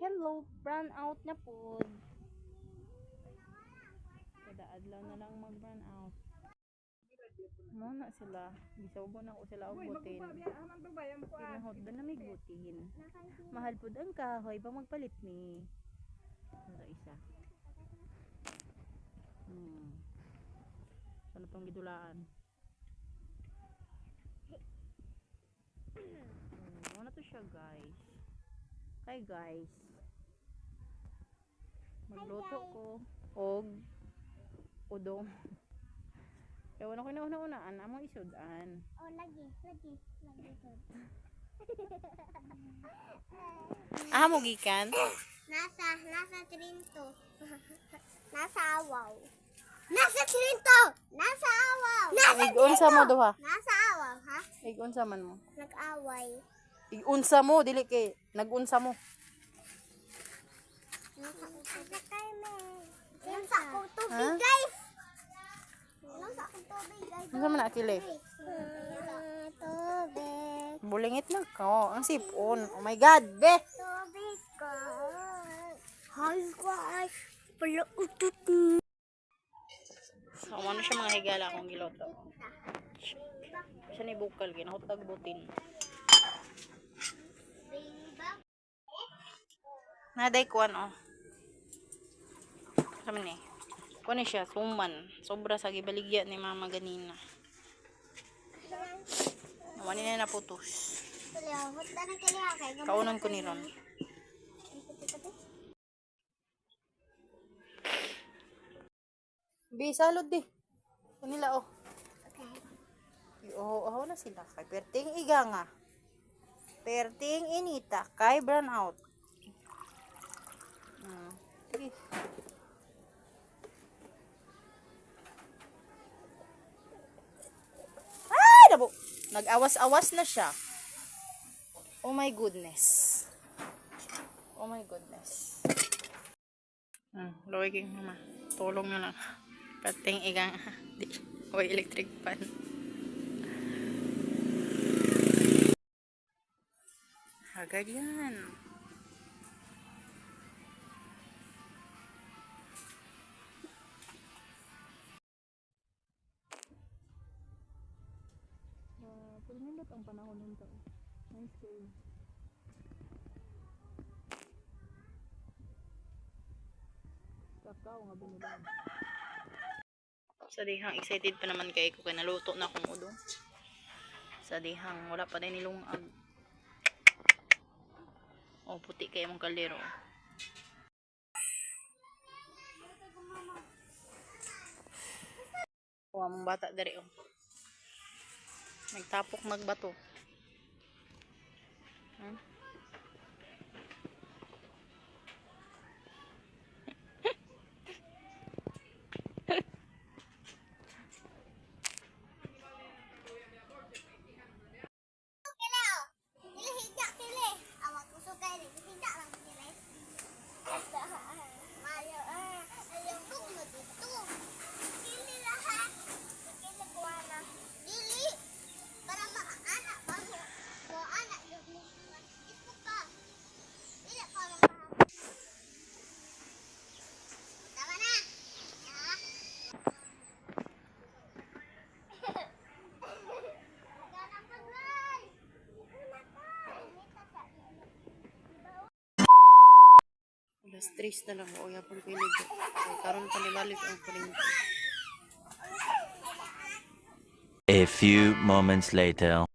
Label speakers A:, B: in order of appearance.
A: Hello, brown out na po. Kada adlaw na lang mag-brown out. Muna sila. Gisaubo na ko sila og butin. Pinahod na namig butin. Mahal pud ang kahoy ba magpalit ni. Sa isa. Ano tong gidulaan? Ano to siya, guys? Hi guys. Magluto ko og udong. Ewan ako na una-unaan, among isudan.
B: Oh, lagi sud.
A: Mo gikan?
B: Nasa Trinto. Nasa Awaw. Nasa Trinto. Nasa Awaw.
A: Ig-unsa mo duha?
B: Nasa Awaw, ha?
A: Ig-unsa man mo?
B: Nag-away.
A: Ig-unsa mo, dili kay nag-unsa mo.
B: Nasa akong tubig, guys. Nasa akong tubig, guys.
A: Unsa man akili?
B: Tubig.
A: Bulingit lang ko, ang sipon. Oh my god, be.
B: Tubig ko. Hi, guys. Pala utut.
A: So, ano siya mga higala akong giloto. Siya ni bukal, ginahutag butin. Naday kuan oh. Sama ni. Kuan ni siya, suman. Sobra sa gibaligya ni mama ganina. Nawani na naputos. Kaunon ko ni ron. Bisalod di. Kanila oh.
B: Okay.
A: Oh, na sila. Kay perting iga nga. Perting inita kay brown out. Sige. Ay, nabo. Nag-awas-awas na siya. Oh my goodness. Oh my goodness. Loy king mama. Tulong na lang. Perting iga nga. Oy, electric pan. Agad yan. Pagmindot ang panahon nito. Nice day. Kakao nga binilang. Sa dihang excited pa naman kay ko kay naluto na akong udong. Sa dihang wala pa din nilungag. Oh, puti kay mong kaldero. Oh, among bata dari oh. Nagtapok magbato. Alas 3 na lang o yapon ko iligo. Karon pa nibalik ang kuling.
C: A few moments later.